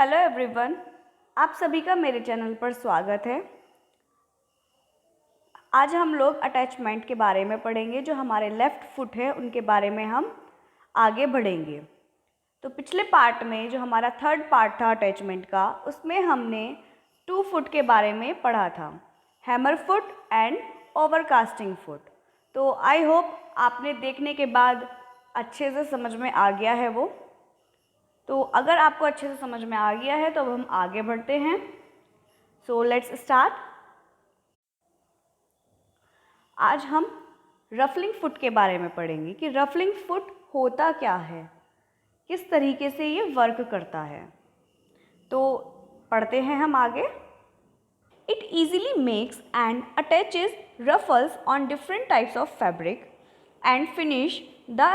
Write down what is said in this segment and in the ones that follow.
Hello everyone, आप सभी का मेरे चैनल पर स्वागत है। आज हम लोग अटैचमेंट के बारे में पढ़ेंगे। जो हमारे लेफ़्ट फुट है उनके बारे में हम आगे बढ़ेंगे। तो पिछले पार्ट में जो हमारा थर्ड पार्ट था अटैचमेंट का, उसमें हमने 2 फुट के बारे में पढ़ा था, hammer foot and overcasting foot. तो आई होप आपने देखने के बाद अच्छे से समझ में आ गया है वो। तो अगर आपको अच्छे से समझ में आ गया है तो अब हम आगे बढ़ते हैं। So let's start. आज हम रफलिंग फुट के बारे में पढ़ेंगे कि रफलिंग फुट होता क्या है, किस तरीके से ये वर्क करता है। तो पढ़ते हैं हम आगे। It easily makes and attaches ruffles on different types of fabric and finish the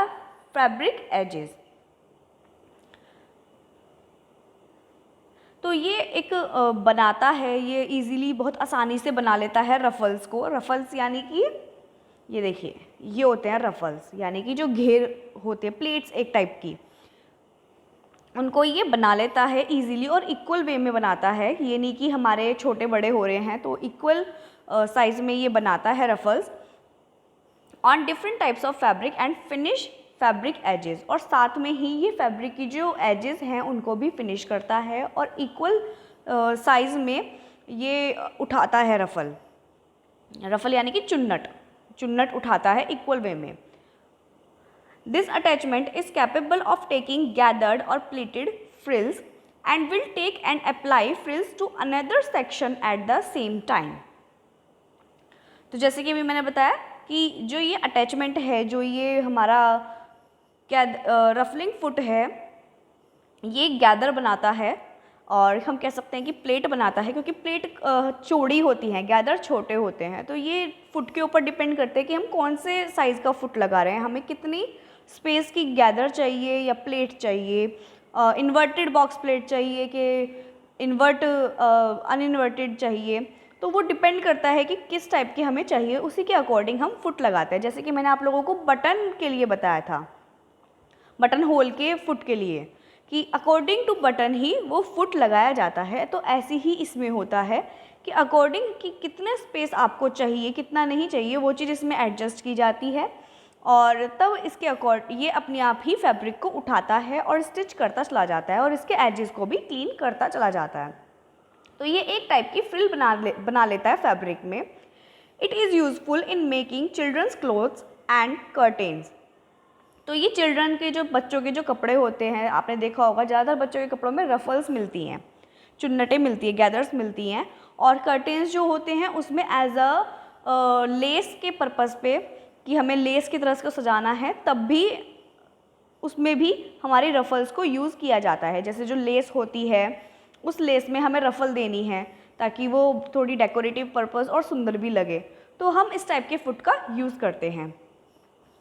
fabric edges. तो ये एक बनाता है, ये इजीली बहुत आसानी से बना लेता है रफ़ल्स को। रफ़ल्स यानी कि ये देखिए, ये होते हैं रफ़ल्स, यानी कि जो घेर होते हैं, प्लेट्स एक टाइप की, उनको ये बना लेता है इजीली और इक्वल वे में बनाता है। ये नहीं कि हमारे छोटे बड़े हो रहे हैं, तो इक्वल साइज़ में ये बनाता है ruffles on different types of fabric and finish fabric edges. और साथ में ही ये फैब्रिक की जो एजेस हैं उनको भी फिनिश करता है और इक्वल साइज़ में ये उठाता है रफ़ल। रफ़ल यानी कि चुन्नट उठाता है इक्वल वे में। This attachment is capable of taking gathered और pleated frills and will take and apply frills to another section at the same time. तो जैसे कि अभी मैंने बताया कि जो ये अटैचमेंट है, जो ये हमारा रफलिंग फुट है, ये गैदर बनाता है और हम कह सकते हैं कि प्लेट बनाता है, क्योंकि प्लेट चौड़ी होती हैं, गैदर छोटे होते हैं। तो ये फुट के ऊपर डिपेंड करते हैं कि हम कौन से साइज़ का फुट लगा रहे हैं, हमें कितनी स्पेस की गैदर चाहिए या प्लेट चाहिए, इन्वर्टेड बॉक्स प्लेट चाहिए कि अनइन्वर्टेड चाहिए। तो वो डिपेंड करता है कि किस टाइप की हमें चाहिए, उसी के अकॉर्डिंग हम फुट लगाते हैं। जैसे कि मैंने आप लोगों को बटन के लिए बताया था, बटन होल के फुट के लिए, कि अकॉर्डिंग टू बटन ही वो फुट लगाया जाता है। तो ऐसे ही इसमें होता है कि अकॉर्डिंग कि कितने स्पेस आपको चाहिए, कितना नहीं चाहिए, वो चीज़ इसमें एडजस्ट की जाती है और तब इसके अकॉर्ड ये अपने आप ही फैब्रिक को उठाता है और स्टिच करता चला जाता है और इसके एजेस को भी क्लीन करता चला जाता है। तो ये एक टाइप की फ्रिल बना लेता है फैब्रिक में। It is useful in making children's clothes and curtains. तो ये चिल्ड्रन के जो बच्चों के जो कपड़े होते हैं, आपने देखा होगा ज़्यादातर बच्चों के कपड़ों में रफ़ल्स मिलती हैं, चुन्नटें मिलती हैं, गैदर्स मिलती हैं। और कर्टेन्स जो होते हैं उसमें एज अ लेस के पर्पज़ पे, कि हमें लेस की तरह से सजाना है, तब भी उसमें भी हमारी रफ़ल्स को यूज़ किया जाता है। जैसे जो लेस होती है, उस लेस में हमें रफ़ल देनी है ताकि वो थोड़ी डेकोरेटिव पर्पज़ और सुंदर भी लगे, तो हम इस टाइप के फुट का यूज़ करते हैं।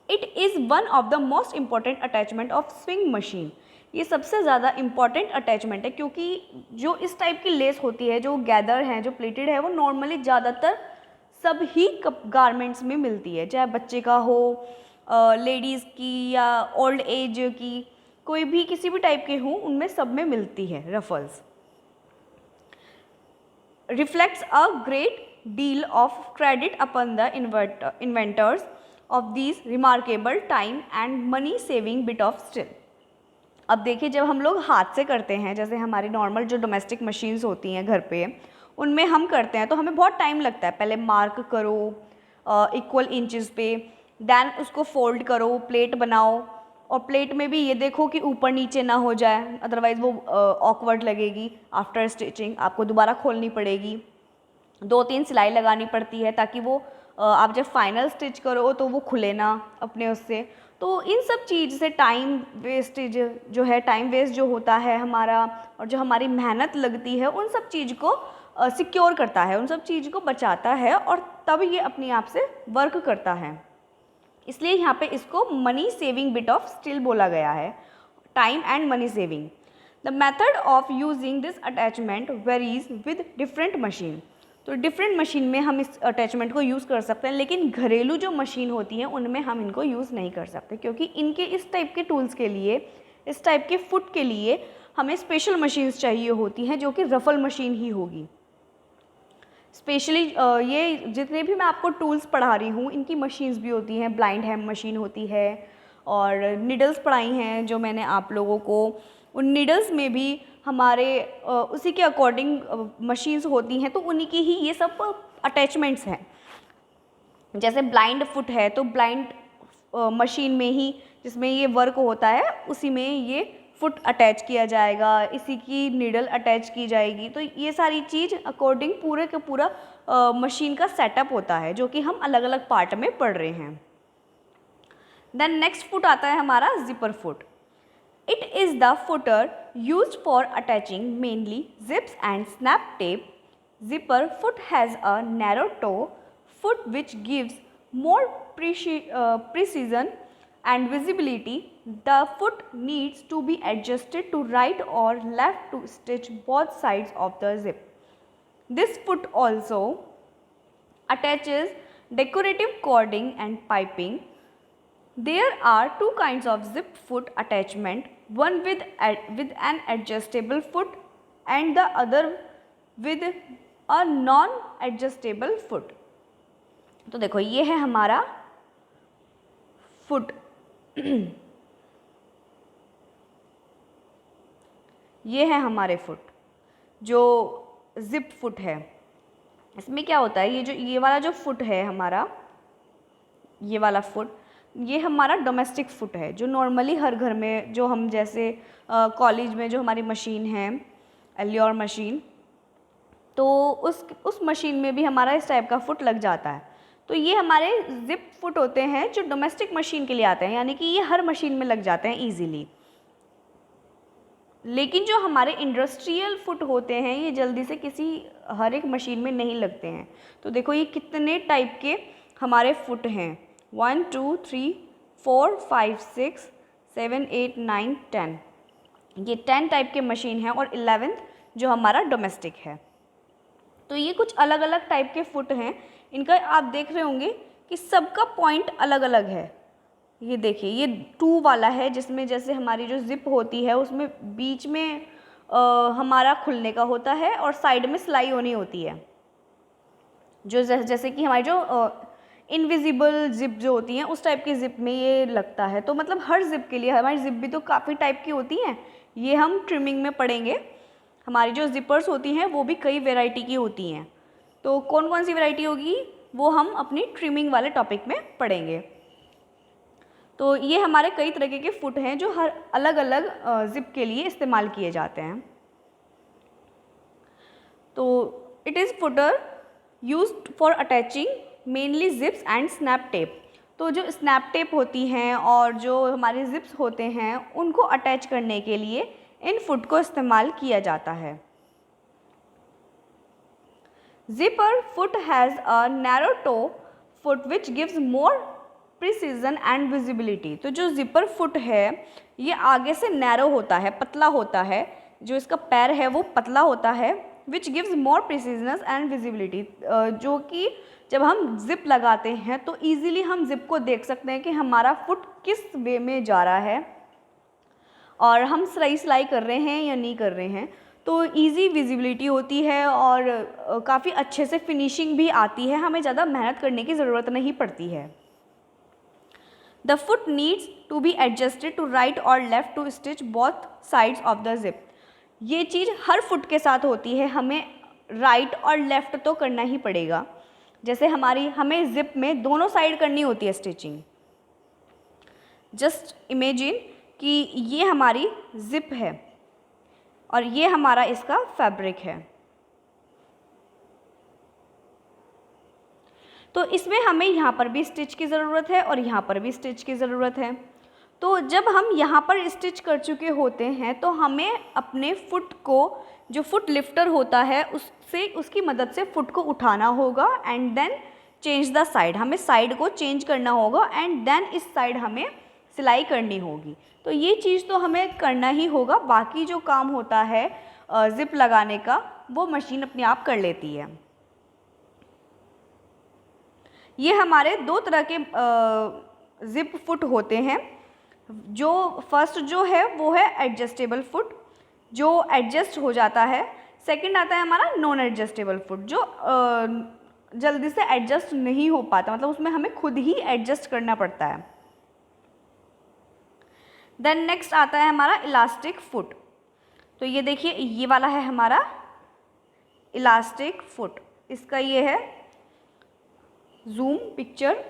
It is one of the most important attachment of swing machine. ये सबसे ज़्यादा इम्पॉर्टेंट अटैचमेंट है, क्योंकि जो इस टाइप की लेस होती है, जो गैदर है, जो प्लेटेड है, वो नॉर्मली ज़्यादातर सब ही गारमेंट्स में मिलती है, चाहे बच्चे का हो, लेडीज़ की या ओल्ड एज की, कोई भी किसी भी टाइप के हों, उनमें सब में मिलती है ruffles. Reflects a great deal of credit upon the inventors of this remarkable time and money saving bit of steel. अब देखिए, जब हम लोग हाथ से करते हैं, जैसे हमारी नॉर्मल जो डोमेस्टिक मशीन्स होती हैं घर पे, उनमें हम करते हैं तो हमें बहुत टाइम लगता है। पहले मार्क करो इक्वल इंचज़ पे, देन उसको फोल्ड करो, प्लेट बनाओ, और प्लेट में भी ये देखो कि ऊपर नीचे ना हो जाए, अदरवाइज़ वो ऑकवर्ड लगेगी। आफ्टर स्टिचिंग आपको दोबारा खोलनी पड़ेगी, 2-3 सिलाई लगानी पड़ती है ताकि वो आप जब फाइनल स्टिच करो तो वो खुले ना अपने उससे। तो इन सब चीज़ से टाइम वेस्टेज जो है, टाइम वेस्ट जो होता है हमारा, और जो हमारी मेहनत लगती है, उन सब चीज़ को सिक्योर करता है, उन सब चीज़ को बचाता है, और तब ये अपने आप से वर्क करता है। इसलिए यहाँ पे इसको money saving bit of still बोला गया है, time and money saving. The method of using this attachment varies with different machine. तो डिफरेंट मशीन में हम इस अटैचमेंट को यूज़ कर सकते हैं, लेकिन घरेलू जो मशीन होती हैं उनमें हम इनको यूज़ नहीं कर सकते, क्योंकि इनके इस टाइप के टूल्स के लिए, इस टाइप के फुट के लिए हमें स्पेशल मशीन्स चाहिए होती हैं जो कि रफ़ल मशीन ही होगी। स्पेशली ये जितने भी मैं आपको टूल्स पढ़ा रही हूँ इनकी मशीन्स भी होती हैं, ब्लाइंड हैम मशीन होती है और निडल्स पढ़ाई हैं जो मैंने आप लोगों को, उन निडल्स में भी हमारे उसी के अकॉर्डिंग मशीन्स होती हैं, तो उन्हीं की ही ये सब अटैचमेंट्स हैं। जैसे ब्लाइंड फुट है तो ब्लाइंड मशीन में ही जिसमें ये वर्क होता है उसी में ये फुट अटैच किया जाएगा, इसी की नीडल अटैच की जाएगी। तो ये सारी चीज़ अकॉर्डिंग पूरे का पूरा मशीन का सेटअप होता है जो कि हम अलग अलग पार्ट में पढ़ रहे हैं। देन नेक्स्ट फुट आता है हमारा zipper foot. It is the footer used for attaching mainly zips and snap tape. Zipper foot has a narrow toe foot which gives more precision and visibility. The foot needs to be adjusted to right or left to stitch both sides of the zip. This foot also attaches decorative cording and piping. There are two kinds of zipped foot attachment, one with an adjustable foot and the other with a non-adjustable foot. तो देखो ये है हमारा foot, ये है हमारे foot जो zip foot है। इसमें क्या होता है, ये वाला जो फुट है हमारा, ये वाला फुट, ये हमारा डोमेस्टिक फुट है जो नॉर्मली हर घर में, जो हम जैसे कॉलेज में जो हमारी मशीन है एल्योर मशीन, तो उस मशीन में भी हमारा इस टाइप का फुट लग जाता है। तो ये हमारे जिप फुट होते हैं जो डोमेस्टिक मशीन के लिए आते हैं, यानी कि ये हर मशीन में लग जाते हैं ईजीली। लेकिन जो हमारे इंडस्ट्रियल फुट होते हैं ये जल्दी से किसी हर एक मशीन में नहीं लगते हैं। तो देखो ये कितने टाइप के हमारे फुट हैं, 1 2 3 4 5 6 7 8 9 10, ये 10 टाइप के मशीन हैं और 11th जो हमारा डोमेस्टिक है। तो ये कुछ अलग अलग टाइप के फुट हैं, इनका आप देख रहे होंगे कि सबका पॉइंट अलग अलग है। ये देखिए ये 2 वाला है जिसमें जैसे हमारी जो जिप होती है उसमें बीच में हमारा खुलने का होता है और साइड में सिलाई होनी होती है, जो जैसे कि हमारी जो इनविजिबल जिप जो होती हैं उस टाइप की जिप में ये लगता है। तो मतलब हर जिप के लिए, हमारी जिप भी तो काफ़ी टाइप की होती हैं, ये हम ट्रिमिंग में पढ़ेंगे। हमारी जो जिपर्स होती हैं वो भी कई वैरायटी की होती हैं, तो कौन कौन सी वैरायटी होगी वो हम अपनी ट्रिमिंग वाले टॉपिक में पढ़ेंगे। तो ये हमारे कई तरह के फुट हैं जो हर अलग अलग जिप के लिए इस्तेमाल किए जाते हैं। तो it is footer used for attaching mainly zips and snap tape. तो जो स्नैप टेप होती हैं और जो हमारे जिप्स होते हैं उनको अटैच करने के लिए इन फुट को इस्तेमाल किया जाता है। Zipper foot has a narrow toe foot which gives more precision and visibility. तो जो जिपर फुट है ये आगे से नैरो होता है, पतला होता है, जो इसका पैर है वो पतला होता है, which gives more preciseness and visibility, जो कि जब हम जिप लगाते हैं तो ईज़िली हम जिप को देख सकते हैं कि हमारा फुट किस वे में जा रहा है और हम सिलाई कर रहे हैं या नहीं कर रहे हैं। तो इजी विजिबिलिटी होती है और काफ़ी अच्छे से फिनिशिंग भी आती है, हमें ज़्यादा मेहनत करने की ज़रूरत नहीं पड़ती है। The foot needs to be adjusted to right और left to stitch both sides of the zip. ये चीज़ हर फुट के साथ होती है, हमें राइट और लेफ़्ट तो करना ही पड़ेगा। जैसे हमें जिप में दोनों साइड करनी होती है स्टिचिंग। जस्ट इमेजिन कि ये हमारी जिप है और ये हमारा इसका फैब्रिक है, तो इसमें हमें यहाँ पर भी स्टिच की ज़रूरत है और यहाँ पर भी स्टिच की ज़रूरत है। तो जब हम यहाँ पर स्टिच कर चुके होते हैं तो हमें अपने फुट को, जो फुट लिफ्टर होता है उसकी मदद से फुट को उठाना होगा and then change the side, हमें साइड को चेंज करना होगा एंड देन इस साइड हमें सिलाई करनी होगी। तो ये चीज़ तो हमें करना ही होगा, बाकी जो काम होता है जिप लगाने का वो मशीन अपने आप कर लेती है। ये हमारे 2 तरह के जिप फुट होते हैं। जो फर्स्ट जो है वो है एडजस्टेबल फुट, जो एडजस्ट हो जाता है। सेकंड आता है हमारा नॉन एडजस्टेबल फुट, जो जल्दी से एडजस्ट नहीं हो पाता, मतलब उसमें हमें खुद ही एडजस्ट करना पड़ता है। देन नेक्स्ट आता है हमारा इलास्टिक फुट। तो ये देखिए, ये वाला है हमारा इलास्टिक फुट। इसका ये है जूम पिक्चर।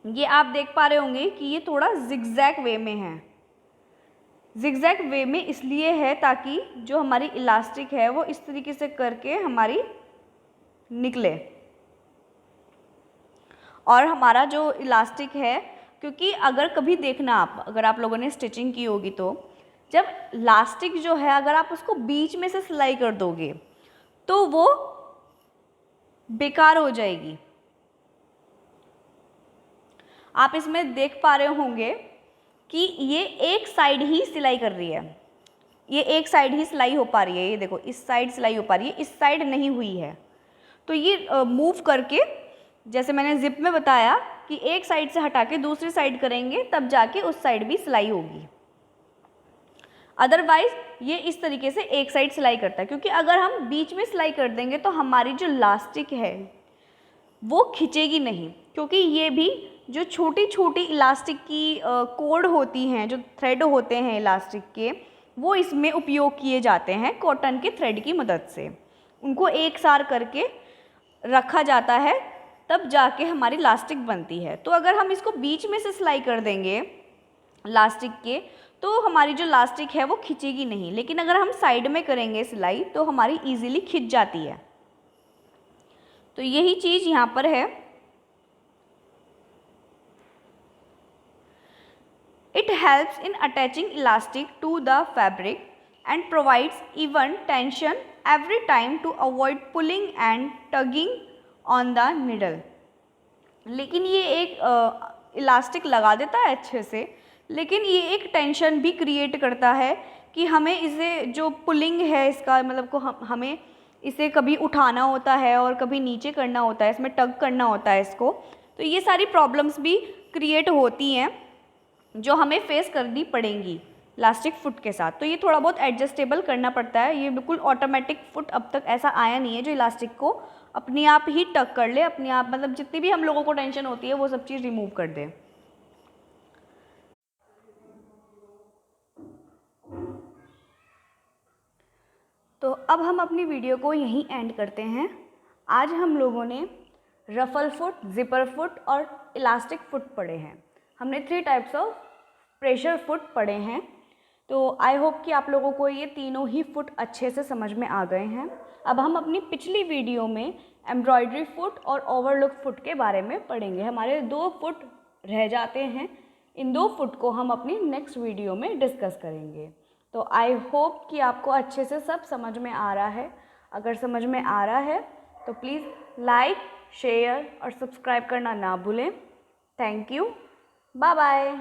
ये आप देख पा रहे होंगे कि ये थोड़ा जिगजैग वे में है। जिगजैग वे में इसलिए है ताकि जो हमारी इलास्टिक है वो इस तरीके से करके हमारी निकले। और हमारा जो इलास्टिक है, क्योंकि अगर कभी देखना आप, अगर आप लोगों ने स्टिचिंग की होगी तो जब इलास्टिक जो है अगर आप उसको बीच में से सिलाई कर दोगे तो वो बेकार हो जाएगी। आप इसमें देख पा रहे होंगे कि ये एक साइड ही सिलाई कर रही है, ये एक साइड ही सिलाई हो पा रही है। ये देखो, इस साइड सिलाई हो पा रही है, इस साइड नहीं हुई है। तो ये मूव करके, जैसे मैंने जिप में बताया कि एक साइड से हटा के दूसरी साइड करेंगे तब जाके उस साइड भी सिलाई होगी। अदरवाइज ये इस तरीके से एक साइड सिलाई करता है, क्योंकि अगर हम बीच में सिलाई कर देंगे तो हमारी जो इलास्टिक है वो खिंचेगी नहीं, क्योंकि ये भी जो छोटी छोटी इलास्टिक की कोड होती हैं, जो थ्रेड होते हैं इलास्टिक के, वो इसमें उपयोग किए जाते हैं कॉटन के थ्रेड की मदद से। उनको एक सार करके रखा जाता है, तब जाके हमारी इलास्टिक बनती है। तो अगर हम इसको बीच में से सिलाई कर देंगे इलास्टिक के, तो हमारी जो इलास्टिक है वो खिंचेगी नहीं। लेकिन अगर हम साइड में करेंगे सिलाई तो हमारी इजीली खिंच जाती है। तो यही चीज़ यहाँ पर है। It helps in attaching elastic to the fabric and provides even tension every time to avoid pulling and tugging on the needle। लेकिन ये एक इलास्टिक लगा देता है अच्छे से, लेकिन ये एक टेंशन भी क्रिएट करता है कि हमें इसे जो पुलिंग है इसका, मतलब को हमें इसे कभी उठाना होता है और कभी नीचे करना होता है, इसमें टग करना होता है इसको। तो ये सारी प्रॉब्लम्स भी क्रिएट होती हैं जो हमें फेस करनी पड़ेंगी इलास्टिक फुट के साथ। तो ये थोड़ा बहुत एडजस्टेबल करना पड़ता है। ये बिल्कुल ऑटोमेटिक फुट अब तक ऐसा आया नहीं है जो इलास्टिक को अपने आप ही टक कर ले, अपने आप, मतलब जितनी भी हम लोगों को टेंशन होती है वो सब चीज़ रिमूव कर दे। तो अब हम अपनी वीडियो को यहीं एंड करते हैं। आज हम लोगों ने रफल फुट, जिपर फुट और इलास्टिक फुट पढ़े हैं। हमने 3 टाइप्स ऑफ प्रेशर फुट पढ़े हैं। तो आई होप कि आप लोगों को ये तीनों ही फुट अच्छे से समझ में आ गए हैं। अब हम अपनी पिछली वीडियो में एम्ब्रॉयडरी फुट और ओवरलुक फुट के बारे में पढ़ेंगे। हमारे 2 फुट रह जाते हैं, इन 2 फुट को हम अपनी नेक्स्ट वीडियो में डिस्कस करेंगे। तो आई होप कि आपको अच्छे से सब समझ में आ रहा है। अगर समझ में आ रहा है तो प्लीज़ लाइक, शेयर और सब्सक्राइब करना ना भूलें। Thank you, bye bye.